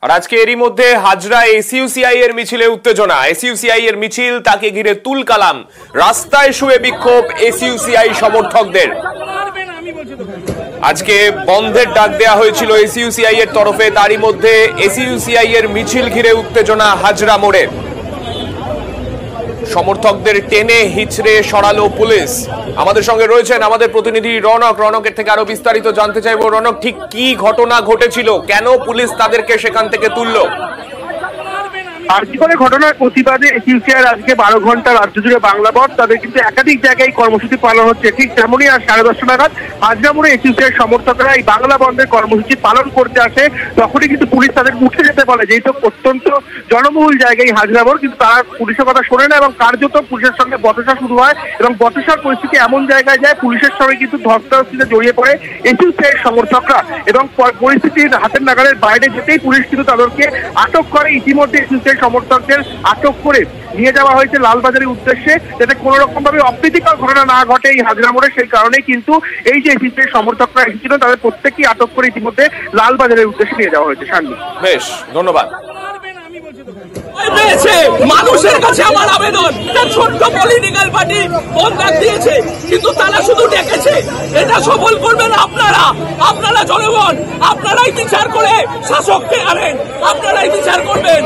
আর আজকে এরই মধ্যে হাজরা এসইউসিআই এর মিছিলে উত্তেজনা। এসইউসিআই এর মিছিল, তাকে ঘিরে তুলকালাম, রাস্তায় শুয়ে বিক্ষোভ এসইউসিআই সমর্থকদের। আজকে বন্ধের ডাক দেওয়া হয়েছিল এসইউসিআই এর তরফে, তারই মধ্যে এসইউসিআই এর মিছিল ঘিরে উত্তেজনা হাজরা মোড়ে। সমর্থকদের টেনে হিচড়ে সরালো পুলিশ। আমাদের সঙ্গে রয়েছেন আমাদের প্রতিনিধি রনক। রনকের থেকে আরো বিস্তারিত জানতে চাইবো। রনক, ঠিক কি ঘটনা ঘটেছিল, কেন পুলিশ তাদেরকে সেখান থেকে তুললো? আর্জিকরের ঘটনার প্রতিবাদে এসইউসিআই আজকে 12 ঘন্টা রাজ্য জুড়ে বাংলা বন্ধ। তাদের কিন্তু একাধিক জায়গায় কর্মসূচি পালন হচ্ছে। ঠিক তেমনই আজ 10:30 নাগাদ হাজরা মোড়ে এসইউসিআই সমর্থকরা এই বাংলা বন্ধের কর্মসূচি পালন করতে আসে। তখনই কিন্তু পুলিশ তাদের উঠে যেতে বলে, যেহেতু অত্যন্ত জনবহুল জায়গায় হাজরা মোড়, কিন্তু তারা পুলিশের কথা শোনে না এবং কার্যত পুলিশের সঙ্গে বচসা শুরু হয় এবং বচসার পরিস্থিতি এমন জায়গায় যায় পুলিশের সঙ্গে কিন্তু ধস্তাধস্তিতে জড়িয়ে পড়ে এসইউসিআই সমর্থকরা এবং পরিস্থিতির হাতের নাগালের বাইরে যেতেই পুলিশ কিন্তু তাদেরকে আটক করে। ইতিমধ্যে এসইউসিআই সমর্থকদের আটক করে নিয়ে যাওয়া হয়েছে লালবাজারের উদ্দেশ্যে, যাতে কোনো রকম ভাবে অপ্রীতিকর ঘটনা না ঘটে এই হাজরা মোড়ে। সেই কারণেই কিন্তু এই যে এসইউসিআই সমর্থকরা এসেছিলেন তাদের প্রত্যেককেই আটক করে ইতিমধ্যে লালবাজারের উদ্দেশ্যে নিয়ে যাওয়া হয়েছে। শান্তি, বেশ, ধন্যবাদ। মানুষের কাছে আমার আবেদন, ছোট্ট পলিটিক্যাল পার্টি বন্ধ দিয়েছে, কিন্তু তারা শুধু ডেকেছে। এটা সফল করবেন আপনারা জনগণ, আপনারাই বিচার করে শাসককে আনেন, আপনারাই বিচার করবেন।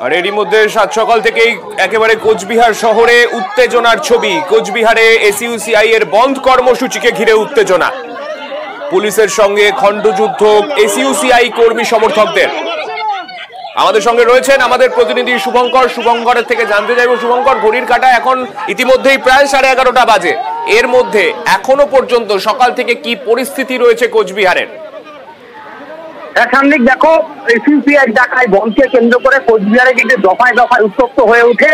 আর এরই মধ্যে সাত সকাল থেকেই একেবারে কোচবিহার শহরে উত্তেজনার ছবি। কোচবিহারে এসইউসিআই এর বন্ধ কর্মসূচিকে ঘিরে উত্তেজনা, পুলিশের সঙ্গে খণ্ডযুদ্ধ এসইউসিআই কর্মী সমর্থকদের। আমাদের সঙ্গে রয়েছেন আমাদের প্রতিনিধি শুভঙ্কর। শুভঙ্করের থেকে জানতে চাইব, শুভঙ্কর, ঘড়ির কাঁটা এখন ইতিমধ্যেই প্রায় 11:30 বাজে। এর মধ্যে এখনো পর্যন্ত সকাল থেকে কি পরিস্থিতি রয়েছে কোচবিহারের? সামনিক দেখো, এসইউসিআই ডাকায় বন্ধকে কেন্দ্র করে কোচবিহারে কিন্তু দফায় দফায় উত্তপ্ত হয়ে ওঠে।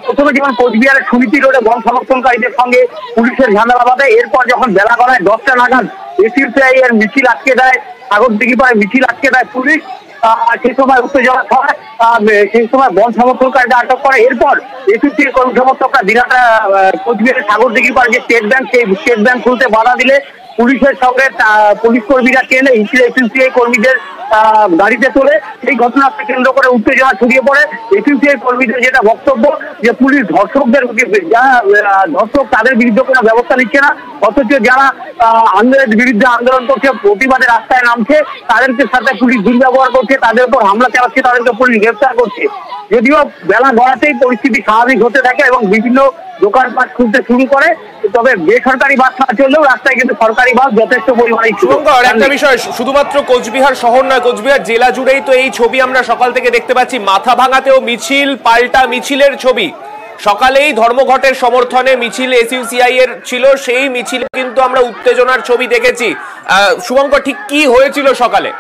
প্রথমে যখন কোচবিহারের সমিতি রোডে বন সমর্থনকারীদের সঙ্গে পুলিশের ঝামেলা বাঁধে, এরপর যখন বেলা গড়ায় 10টা নাগাদ এসইউসিআই এর মিছিল আটকে দেয়, সাগরদিঘি পাড়ে মিছিল আটকে দেয় পুলিশ। সেই সময় উত্তেজনা হয়, সেই সময় বন সমর্থনকারীদের আটক করে। এরপর এসইউসিআই কর্মী সমর্থকরা দিনাটা কোচবিহারের সাগরদিঘি পাড়ে যে স্টেট ব্যাংক, সেই স্টেট ব্যাংক খুলতে বাধা দিলে পুলিশের সঙ্গে পুলিশ কর্মীরা টেনে এসইউসিআই কর্মীদের গাড়িতে তোলে। এই ঘটনাকে কেন্দ্র করে উত্তেজনা ছড়িয়ে পড়ে। এসইউসিআই কর্মীদের যেটা বক্তব্য, যে পুলিশ ধর্ষকদের, যারা ধর্ষক তাদের বিরুদ্ধে কোনো ব্যবস্থা নিচ্ছে না, অথচ যারা আন্দোলনের বিরুদ্ধে আন্দোলন করছে, প্রতিবাদে রাস্তায় নামছে, তাদেরকে সাথে পুলিশ দুর্ব্যবহার করছে, তাদের উপর হামলা চালাচ্ছে, তাদেরকে পুলিশ গ্রেফতার করছে। যদিও বেলা গড়াতেই পরিস্থিতি স্বাভাবিক হতে থাকে এবং বিভিন্ন দোকানপাট খুলতে শুরু করে, তবে বেসরকারি বাস না চললেও রাস্তায় কিন্তু সরকারি বাস যথেষ্ট পরিমাণে ছিল। একটা বিষয়, শুধুমাত্র কোচবিহার শহর নয়, কোচবিহার জেলা জুড়েই তো এই ছবি আমরা সকাল থেকে দেখতে পাচ্ছি। মাথা ভাঙাতেও মিছিল, পাল্টা মিছিলের ছবি। সকালেই ধর্মঘটের সমর্থনে মিছিল এসইউসিআই এর ছিল, সেই মিছিলে কিন্তু আমরা উত্তেজনার ছবি দেখেছি। শুভঙ্কর, ঠিক কি হয়েছিল সকালে?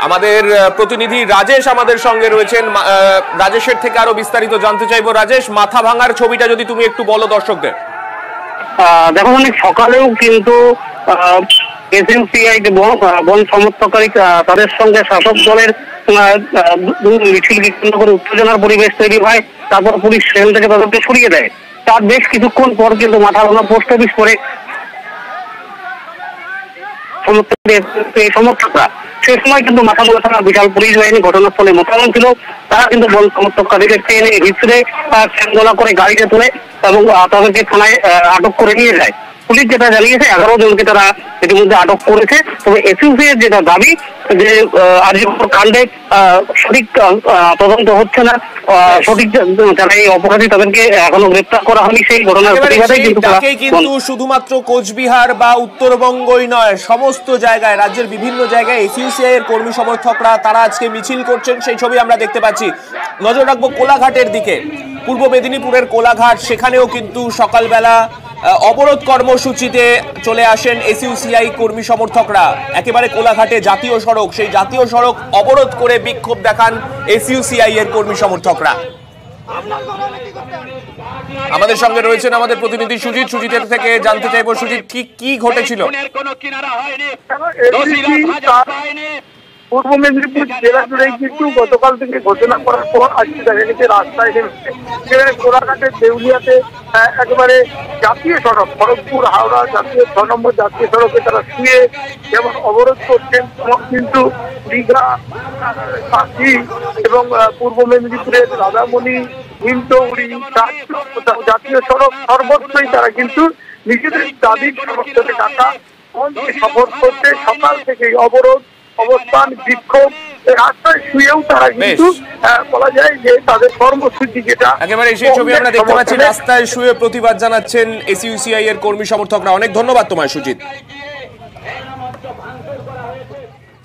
আমাদের প্রতিনিধি রাজেশ আমাদের সঙ্গে রয়েছেন। রাজেশের থেকে আরো বিস্তারিত জানতে চাইবো। রাজেশ, মাথা ভাঙার ছবিটা যদি তুমি একটু বলো দর্শকদের। দেখো, অনেক সকালেও কিন্তু এসইউসিআই বন সমর্থকারী তাদের সঙ্গে শাসক দলের মিছিল কেন্দ্র করে উত্তেজনার পরিবেশ তৈরি হয়। তারপর পুলিশ সেখান থেকে তাদেরকে সরিয়ে দেয়। তার বেশ কিছুক্ষণ পর কিন্তু মাথা ভাঙা পোস্ট অফিস করে সমর্থকরা, সেই সময় কিন্তু মাথাগোলা থানার বিশাল পুলিশ বাহিনী ঘটনাস্থলে মোতায়েন ছিল। তারা কিন্তু বন সমর্থককারীদের ট্রেনে হিচড়ে খেন্দোলা করে গাড়িতে তোলে এবং তাদেরকে থানায় আটক করে নিয়ে যায়। পুলিশ যেটা জানিয়েছে 11 জনকে তারা ইতিমধ্যে আটক করেছে। তবে এসইউসিআই এর যেটা দাবি, যে আরজিকর কাণ্ডে সঠিক তদন্ত হচ্ছে না, সঠিক যারা এই অপরাধী তাদেরকে এখনো গ্রেপ্তার করা হয়নি, সেই ঘটনার প্রতিবাদে কিন্তু শুধুমাত্র কোচবিহার বা উত্তরবঙ্গই নয়, সমস্ত জায়গায়, রাজ্যের বিভিন্ন জায়গায় এসইউসিআই এর কর্মী সমর্থকরা তারা আজকে মিছিল করছেন, সেই ছবি আমরা দেখতে পাচ্ছি। নজর রাখবো কোলাঘাটের দিকে, পূর্ব মেদিনীপুরের কোলাঘাট, সেখানেও কিন্তু সকালবেলা অবরোধ কর্মসূচিতে চলে আসেন এসইউসিআই কর্মী সমর্থকরা। একেবারে কোলাঘাটে জাতীয় সড়ক, সেই জাতীয় সড়ক অবরোধ করে বিক্ষোভ দেখান এসইউসিআই এর কর্মী সমর্থকরা। আমাদের সঙ্গে রয়েছেন আমাদের প্রতিনিধি সুজিত। সুজিতের থেকে জানতে চাইবো, সুজিত, ঠিক কি ঘটেছিল? পূর্ব মেদিনীপুর জেলা জুড়ে কিন্তু গতকাল থেকে ঘোষণা করার পর আজকে দেখা গেছে রাস্তায় নেমে কোলাঘাটের দেউলিয়াতে একেবারে জাতীয় সড়ক খড়গপুর হাওড়া জাতীয় 6 নম্বর জাতীয় সড়কে তারা শুয়ে যেমন অবরোধ করছেন তেমন কিন্তু দীঘা কাশী এবং পূর্ব মেদিনীপুরের রাধামণি হিমতৌড়ি জাতীয় সড়ক সর্বত্রই তারা কিন্তু নিজেদের দাবির সমর্থনে টাকা মঞ্চে সফর করতে সকাল থেকে অবরোধ অবস্থান বিক্ষোভ রাস্তায় শুয়েও তারা কিন্তু বলা যায় যে তাদের কর্মসূচি যেটা একেবারে সেই ছবি আমরা দেখতে পাচ্ছি রাস্তায় শুয়ে প্রতিবাদ জানাচ্ছেন এসইউসিআই এর কর্মী সমর্থকরা। অনেক ধন্যবাদ তোমায় সুজিত।